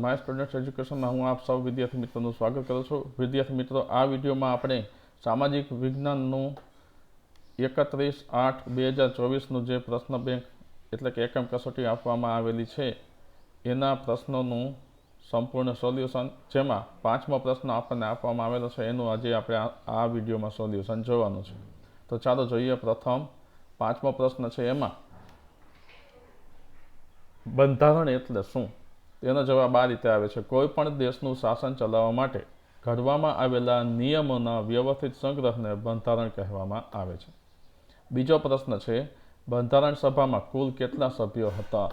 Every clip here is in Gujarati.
માય સ્ટુડન્ટ એજ્યુકેશનમાં હું આપ સૌ વિદ્યાર્થી મિત્રોનું સ્વાગત કરું છું। વિદ્યાર્થી મિત્રો, આ વિડીયોમાં આપણે સામાજિક વિજ્ઞાનનું 31/8/2024નું જે પ્રશ્ન બેંક એટલે કે એકમ કસોટી આપવામાં આવેલી છે એના પ્રશ્નોનું સંપૂર્ણ સોલ્યુશન, જેમાં 5મો પ્રશ્ન આપણને આપવામાં આવેલો છે એનું આજે આપણે આ વિડીયોમાં સોલ્યુશન જોવાનું છે। તો ચાલો જોઈએ। પ્રથમ 5મો પ્રશ્ન છે, એમાં બંધારણ એટલે શું? તેનો જવાબ આ રીતે આવે છે: કોઈ પણ દેશનું શાસન ચલાવવા માટે ઘડવામાં આવેલા નિયમોના વ્યવસ્થિત સંગ્રહને બંધારણ કહેવામાં આવે છે। બીજો પ્રશ્ન છે, બંધારણ સભામાં કુલ કેટલા સભ્યો હતા?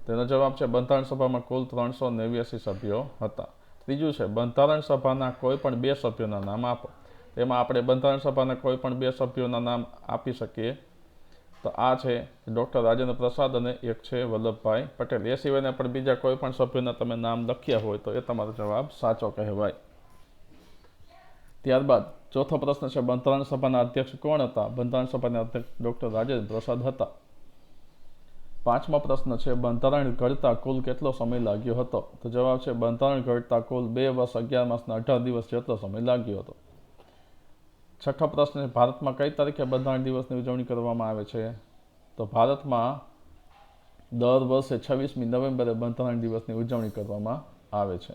તેનો જવાબ છે, બંધારણ સભામાં કુલ 389 સભ્યો હતા। ત્રીજું છે, બંધારણ સભાના કોઈ પણ 2 સભ્યોના નામ આપો। તેમાં આપણે બંધારણ સભાના કોઈ પણ 2 સભ્યોના નામ આપી શકીએ તો આ છે ડૉક્ટર રાજેન્દ્ર પ્રસાદ અને એક છે વલ્લભભાઈ પટેલ। એ સિવાયના પણ બીજા કોઈ પણ સભ્યોના તમે નામ લખ્યા હોય તો એ તમારો જવાબ સાચો કહેવાય। ત્યારબાદ ચોથો પ્રશ્ન છે, બંધારણ સભાના અધ્યક્ષ કોણ હતા? બંધારણ સભાના અધ્યક્ષ ડૉક્ટર રાજેન્દ્ર પ્રસાદ હતા। 5મો પ્રશ્ન છે, બંધારણ ઘડતા કુલ કેટલો સમય લાગ્યો હતો? તો જવાબ છે, બંધારણ ઘડતા કુલ 2 વર્ષ 11 માસના 18 દિવસ જેટલો સમય લાગ્યો હતો। 6થો પ્રશ્ન છે, ભારતમાં કઈ તારીખે બંધારણ દિવસની ઉજવણી કરવામાં આવે છે? તો ભારતમાં દર વર્ષે 26મી નવેમ્બરે બંધારણ દિવસની ઉજવણી કરવામાં આવે છે।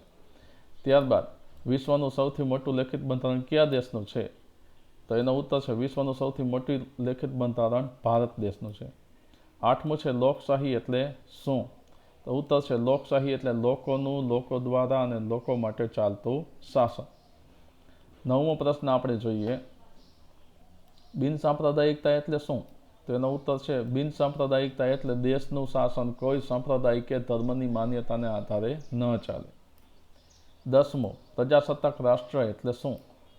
ત્યારબાદ વિશ્વનું સૌથી મોટું લેખિત બંધારણ કયા દેશનું છે? તો એનો ઉત્તર છે, વિશ્વનું સૌથી મોટું લેખિત બંધારણ ભારત દેશનું છે। 8મું છે, લોકશાહી એટલે શું? તો ઉત્તર છે, લોકશાહી એટલે લોકોનું, લોકો દ્વારા અને લોકો માટે ચાલતું શાસન। 9મો પ્રશ્ન આપણે જોઈએ, બિનસાંપ્રદાયિકતા એટલે શું? તો એનો ઉત્તર છે, બિનસાંપ્રદાયિકતા એટલે દેશનું શાસન કોઈ સંપ્રદાય કે ધર્મની માન્યતાને આધારે ન ચાલે। 10મો, પ્રજાસત્તાક રાષ્ટ્ર એટલે શું?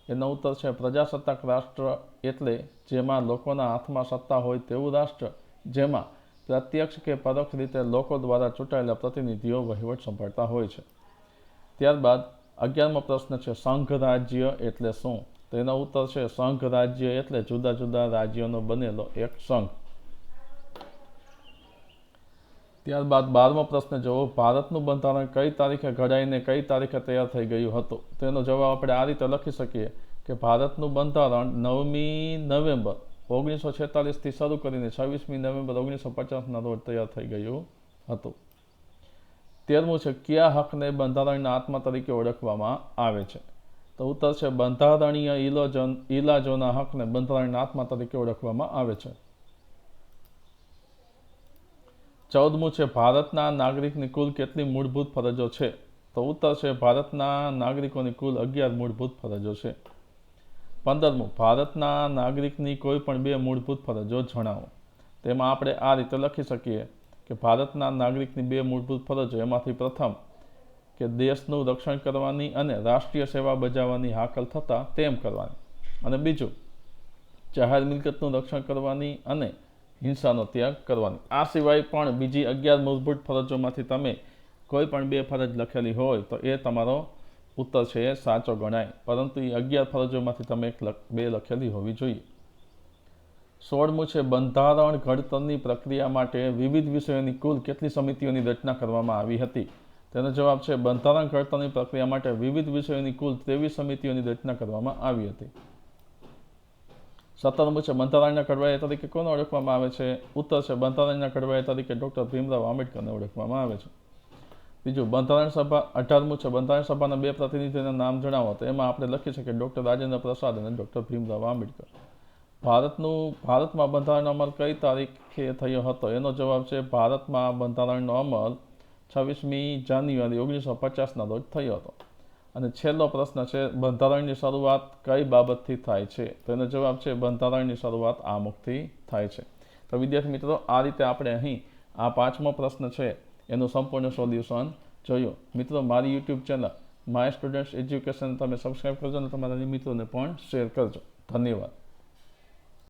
એનો ઉત્તર છે, પ્રજાસત્તાક રાષ્ટ્ર એટલે જેમાં લોકોના હાથમાં સત્તા હોય તેવું રાષ્ટ્ર, જેમાં પ્રત્યક્ષ કે પરોક્ષ રીતે લોકો દ્વારા ચૂંટાયેલા પ્રતિનિધિઓ વહીવટ સંભાળતા હોય છે। ત્યારબાદ 11મો પ્રશ્ન છે, સંઘ રાજ્ય એટલે શું? તો એનો ઉત્તર છે, સંઘ રાજ્ય એટલે જુદા જુદા રાજ્યોનો બનેલો એક સંઘ। ત્યારબાદ 12મો પ્રશ્ન જુઓ, ભારતનું બંધારણ કઈ તારીખે ઘડાઈને કઈ તારીખે તૈયાર થઈ ગયું હતું? તેનો જવાબ આપણે આ રીતે લખી શકીએ કે ભારતનું બંધારણ 9મી નવેમ્બર 1946થી શરૂ કરીને 26મી નવેમ્બર 1950ના રોજ તૈયાર થઈ ગયું હતું। 13મું છે, કયા હકને બંધારણના આત્મા તરીકે ઓળખવામાં આવે છે? તો ઉત્તર છે, બંધારણીય ઇલાજોના હકને બંધારણના આત્મા તરીકે ઓળખવામાં આવે છે। 14મું છે, ભારતના નાગરિકની કુલ કેટલી મૂળભૂત ફરજો છે? તો ઉત્તર છે, ભારતના નાગરિકોની કુલ 11 મૂળભૂત ફરજો છે। 15મું, ભારતના નાગરિકની કોઈ પણ 2 મૂળભૂત ફરજો જણાવો। તેમાં આપણે આ રીતે લખી શકીએ કે ભારતના નાગરિકની 2 મૂળભૂત ફરજો, એમાંથી પ્રથમ કે દેશનું રક્ષણ કરવાની અને રાષ્ટ્રીય સેવા બજાવવાની હાકલ થતાં તેમ કરવાની, અને બીજું જાહેર મિલકતનું રક્ષણ કરવાની અને હિંસાનો ત્યાગ કરવાની। આ સિવાય પણ બીજી 11 મૂળભૂત ફરજોમાંથી તમે કોઈ પણ 2 ફરજ લખેલી હોય તો એ તમારો ઉત્તર છે એ સાચો ગણાય, પરંતુ એ 11 ફરજોમાંથી તમે 2 લખેલી હોવી જોઈએ। 16મું છે, બંધારણ ઘડતરની પ્રક્રિયા માટે વિવિધ વિષયોની કુલ કેટલી સમિતિઓની રચના કરવામાં આવી હતી? તેનો જવાબ છે, બંધારણ ઘડતરની પ્રક્રિયા માટે વિવિધ વિષયોની કુલ 23 સમિતિઓની રચના કરવામાં આવી હતી। 17મું છે, બંધારણના ઘડવૈયા તરીકે કોને ઓળખવામાં આવે છે? ઉત્તર છે, બંધારણના ઘડવૈયા તરીકે ડૉક્ટર ભીમરાવ આંબેડકરને ઓળખવામાં આવે છે। બીજું, બંધારણ સભા 18મું છે, બંધારણ સભાના 2 પ્રતિનિધિઓના નામ જણાવો। તો એમાં આપણે લખી શકીએ ડૉક્ટર રાજેન્દ્ર પ્રસાદ અને ડૉક્ટર ભીમરાવ આંબેડકર। ભારતમાં બંધારણનો અમલ કઈ તારીખે થયો હતો? એનો જવાબ છે, ભારતમાં બંધારણનો અમલ 26મી જાન્યુઆરી 1950ના રોજ થયો હતો। અને છેલ્લો પ્રશ્ન છે, બંધારણની શરૂઆત કઈ બાબતથી થાય છે? તો એનો જવાબ છે, બંધારણની શરૂઆત આમુખથી થાય છે। તો વિદ્યાર્થી મિત્રો, આ રીતે આપણે અહીં આ 5મો પ્રશ્ન છે એનું સંપૂર્ણ સોલ્યુશન જોયું। મિત્રો, મારી YouTube channel my student education તમે સબસ્ક્રાઈબ કરજો અને તમારા મિત્રોને પણ શેર કરજો। ધન્યવાદ।